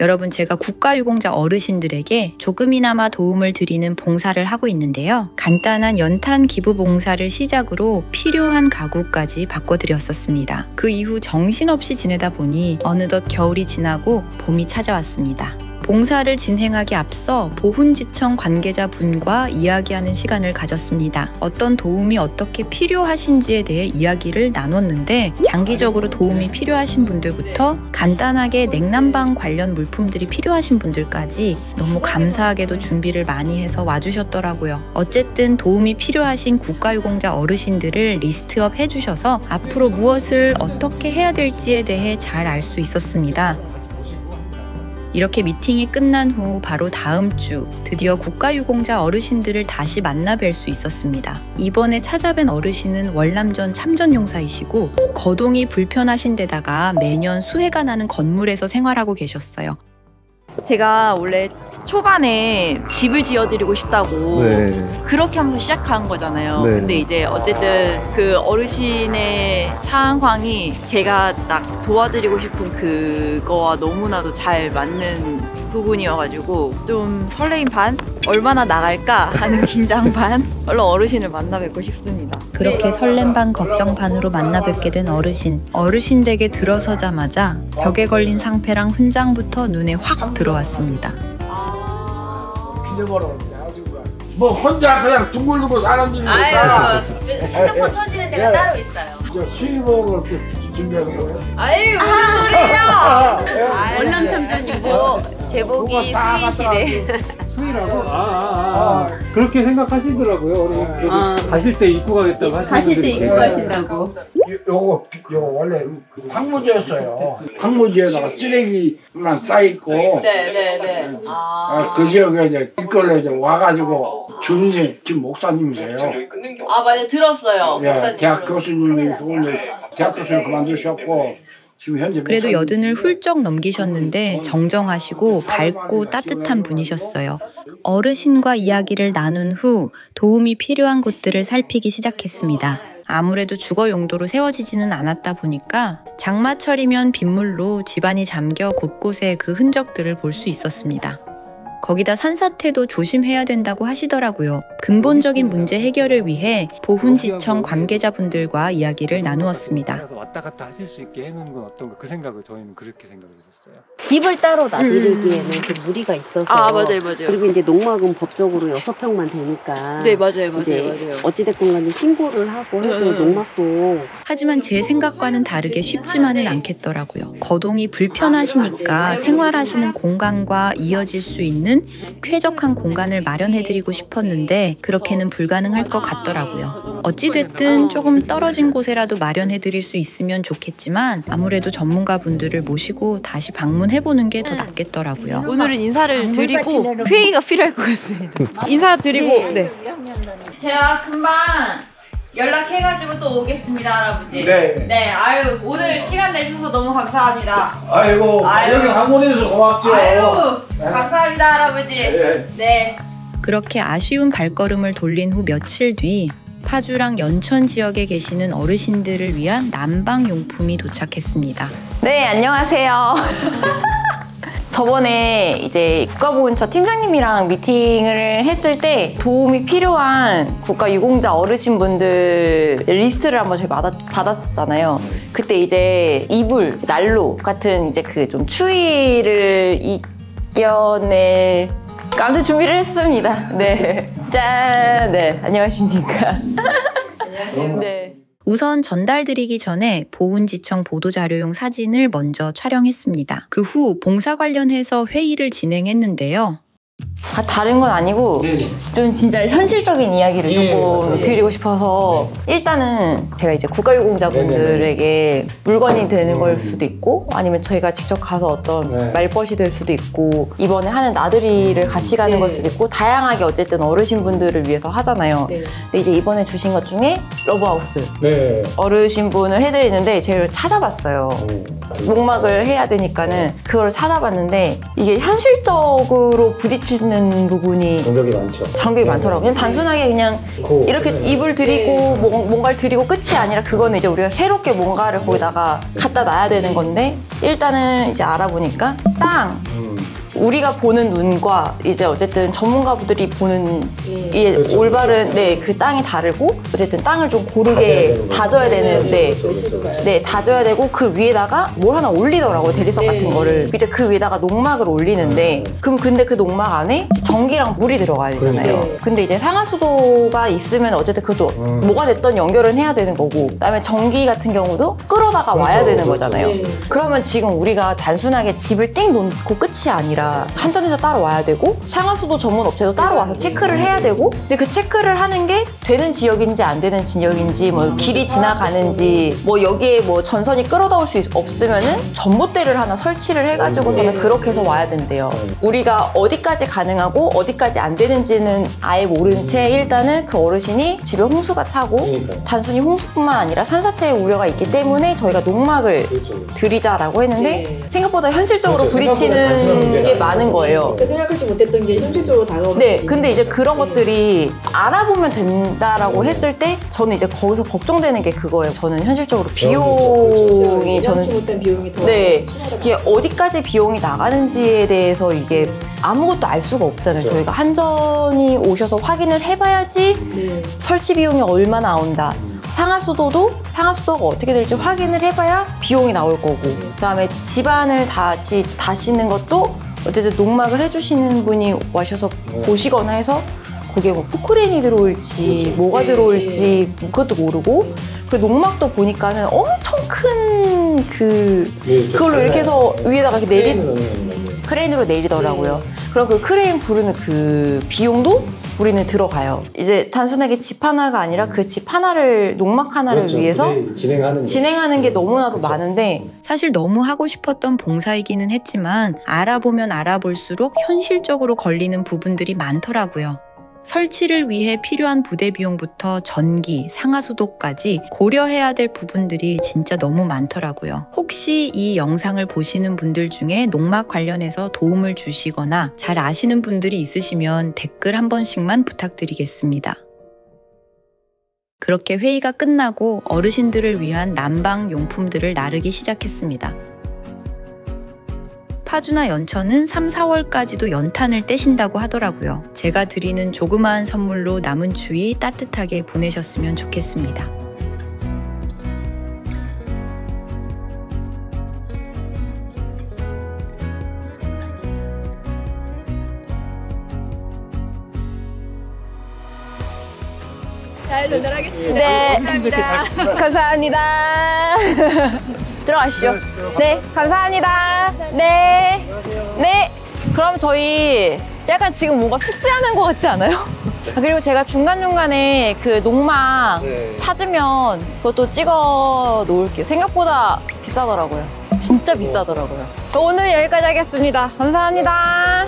여러분, 제가 국가유공자 어르신들에게 조금이나마 도움을 드리는 봉사를 하고 있는데요. 간단한 연탄 기부 봉사를 시작으로 필요한 가구까지 바꿔드렸었습니다. 그 이후 정신없이 지내다 보니 어느덧 겨울이 지나고 봄이 찾아왔습니다. 봉사를 진행하기 앞서 보훈지청 관계자분과 이야기하는 시간을 가졌습니다. 어떤 도움이 어떻게 필요하신지에 대해 이야기를 나눴는데 장기적으로 도움이 필요하신 분들부터 간단하게 냉난방 관련 물품들이 필요하신 분들까지 너무 감사하게도 준비를 많이 해서 와주셨더라고요. 어쨌든 도움이 필요하신 국가유공자 어르신들을 리스트업 해주셔서 앞으로 무엇을 어떻게 해야 될지에 대해 잘 알 수 있었습니다. 이렇게 미팅이 끝난 후 바로 다음 주 드디어 국가유공자 어르신들을 다시 만나 뵐 수 있었습니다. 이번에 찾아뵌 어르신은 월남전 참전용사이시고 거동이 불편하신 데다가 매년 수해가 나는 건물에서 생활하고 계셨어요. 제가 원래 초반에 집을 지어드리고 싶다고 그렇게 하면서 시작한 거잖아요. 근데 이제 어쨌든 그 어르신의 상황이 제가 딱 도와드리고 싶은 그거와 너무나도 잘 맞는 부분이어가지고 좀 설레임 반? 얼마나 나갈까 하는 긴장 반? 얼른 어르신을 만나 뵙고 싶습니다. 그렇게 설렘 반 걱정 반으로 만나 뵙게 된 어르신. 어르신 댁에 들어서자마자 벽에 걸린 상패랑 훈장부터 눈에 확 들어왔습니다. 뭐 혼자 그냥 둥글둥글 사는 일이 아유, 핸드폰 터지는 데가 따로 있어요. 수입을 준비하는 거예요? 아유, 무슨 소리예요? 월남 참전 유보 제복이 수의시래. 수의라고? 그렇게 생각하시더라고요. 가실 때 입고 가겠다고 하시는 가실 때 입고 가신다고. 요거 원래 황무지였어요. 황무지에다가 쓰레기만 쌓여있고 네네네. 그 지역에 이제 이걸로 이제 와가지고 주인이 지금 목사님이세요. 아, 맞아요. 들었어요. 예, 대학 교수님이고 대학 교수님 그만두셨고 지금 현재 그래도 여든을 훌쩍 넘기셨는데 정정하시고 밝고 따뜻한 분이셨어요. 어르신과 이야기를 나눈 후 도움이 필요한 곳들을 살피기 시작했습니다. 아무래도 주거 용도로 세워지지는 않았다 보니까 장마철이면 빗물로 집안이 잠겨 곳곳에 그 흔적들을 볼 수 있었습니다. 거기다 산사태도 조심해야 된다고 하시더라고요. 근본적인 문제 해결을 위해 보훈지청 관계자분들과 이야기를 나누었습니다. 왔다 갔다 하실 수 있게 해놓은 건 어떤가 그 생각을 저희는 그렇게 생각했었어요. 집을 따로 놔드리기에는 좀 무리가 있어서. 맞아요. 그리고 이제 농막은 법적으로 6평만 되니까. 네, 맞아요. 어찌됐건 간에 신고를 하고 해도 농막도. 하지만 제 생각과는 다르게 쉽지만은 않겠더라고요. 거동이 불편하시니까 생활하시는 공간과 이어질 수 있는 쾌적한 공간을 마련해드리고 싶었는데 그렇게는 불가능할 것 같더라고요. 어찌됐든 조금 떨어진 곳에라도 마련해드릴 수 있으면 좋겠지만 아무래도 전문가분들을 모시고 다시 방문해보는 게 더 낫겠더라고요. 오늘은 인사를 드리고 회의가 필요할 것 같습니다. 인사드리고 네. 제가 금방 연락해가지고 또 오겠습니다, 할아버지. 네. 아유, 오늘 시간 내주셔서 너무 감사합니다. 아이고 여기 방문해줘서 고맙죠. 아유, 감사합니다, 할아버지. 네. 그렇게 아쉬운 발걸음을 돌린 후 며칠 뒤 파주랑 연천 지역에 계시는 어르신들을 위한 난방용품이 도착했습니다. 네, 안녕하세요. 저번에 이제 국가보훈처 팀장님이랑 미팅을 했을 때 도움이 필요한 국가유공자 어르신분들 리스트를 한번 저희 받았었잖아요. 그때 이제 이불, 난로 같은 이제 그 좀 추위를 이겨낼 아무튼 준비를 했습니다. 네. 짠! 네. 안녕하십니까. 네. 우선 전달드리기 전에 보훈지청 보도자료용 사진을 먼저 촬영했습니다. 그 후 봉사 관련해서 회의를 진행했는데요. 다른 건 아니고 좀 진짜 현실적인 이야기를 조금 드리고 싶어서 일단은 제가 이제 국가유공자분들에게 물건이 되는 걸 수도 있고 아니면 저희가 직접 가서 어떤 말벗이 될 수도 있고 이번에 하는 나들이를 같이 가는 걸 수도 있고 다양하게 어쨌든 어르신분들을 위해서 하잖아요. 근데 이제 이번에 주신 것 중에 러브하우스 어르신분을 해드리는데 제가 찾아봤어요. 농막을 해야 되니까는 그걸 찾아봤는데 이게 현실적으로 부딪히는 되는 부분이 장벽이 많죠. 장벽이 많더라고요. 그냥 단순하게 그냥 이렇게 입을 들이고 뭔가를 들이고 끝이 아니라 그거는 이제 우리가 새롭게 뭔가를 거기다가 갖다 놔야 되는 건데 일단은 이제 알아보니까 땅! 우리가 보는 눈과 이제 어쨌든 전문가분들이 보는 이 올바른 그 땅이 다르고 어쨌든 땅을 좀 고르게 다져야 되는데 다져야 되고 그 위에다가 뭘 하나 올리더라고요. 대리석 같은 거를 이제 그 위에다가 농막을 올리는데 그럼 근데 그 농막 안에 전기랑 물이 들어가야 되잖아요. 근데 이제 상하수도가 있으면 어쨌든 그것도 뭐가 됐든 연결은 해야 되는 거고 그다음에 전기 같은 경우도 끌어다가 와야 되는 거잖아요. 그러면 지금 우리가 단순하게 집을 띵 놓고 끝이 아니라 한전에서 따로 와야 되고 상하수도 전문 업체도 따로 와서 체크를 해야 되고 근데 그 체크를 하는 게 되는 지역인지 안 되는 지역인지 뭐 길이 지나가는지 뭐 여기에 뭐 전선이 끌어다올 수 없으면은 전봇대를 하나 설치를 해가지고서는 그렇게 해서 와야 된대요. 우리가 어디까지 가능하고 어디까지 안 되는지는 아예 모른 채 일단은 그 어르신이 집에 홍수가 차고 단순히 홍수뿐만 아니라 산사태 우려가 있기 때문에 저희가 농막을 드리자라고 했는데 생각보다 현실적으로 부딪히는 게 많은 거예요. 제가 생각하지 못했던 게 현실적으로 다가오는. 네, 근데 이제 그런 것들이 알아보면 된다라고 했을 때 저는 이제 거기서 걱정되는 게 그거예요. 저는 현실적으로 비용이 예상치 못한 비용이 더 이게 어디까지 비용이 나가는지에 대해서 이게 아무것도 알 수가 없잖아요. 저희가 한전이 오셔서 확인을 해봐야지 설치 비용이 얼마 나온다. 상하수도가 어떻게 될지 확인을 해봐야 비용이 나올 거고 그다음에 집안을 다시는 것도 어쨌든 농막을 해주시는 분이 와셔서 보시거나 해서 거기에 뭐 포크레인이 들어올지 뭐가 들어올지 그것도 모르고 그리고 농막도 보니까는 엄청 큰 그걸로 이렇게 해서 위에다가 이렇게 크레인으로 내리더라고요. 그럼 그 크레인 부르는 그 비용도 우리는 들어가요. 이제 단순하게 집 하나가 아니라 그 집 하나를 농막 하나를 위해서 진행하는 게 너무나도 많은데 사실 너무 하고 싶었던 봉사이기는 했지만 알아보면 알아볼수록 현실적으로 걸리는 부분들이 많더라고요. 설치를 위해 필요한 부대 비용부터 전기, 상하수도까지 고려해야 될 부분들이 진짜 너무 많더라고요. 혹시 이 영상을 보시는 분들 중에 농막 관련해서 도움을 주시거나 잘 아시는 분들이 있으시면 댓글 한 번씩만 부탁드리겠습니다. 그렇게 회의가 끝나고 어르신들을 위한 난방 용품들을 나르기 시작했습니다. 파주나 연천은 3, 4월까지도 연탄을 떼신다고 하더라고요. 제가 드리는 조그마한 선물로 남은 추위 따뜻하게 보내셨으면 좋겠습니다. 잘 전달하겠습니다. 네, 감사합니다. 들어가시죠. 네, 감사합니다. 네, 네. 그럼 저희 약간 지금 뭔가 숙제하는 것 같지 않아요? 그리고 제가 중간중간에 그 농막 찾으면 그것도 찍어 놓을게요. 생각보다 비싸더라고요. 진짜 비싸더라고요. 오늘 여기까지 하겠습니다. 감사합니다.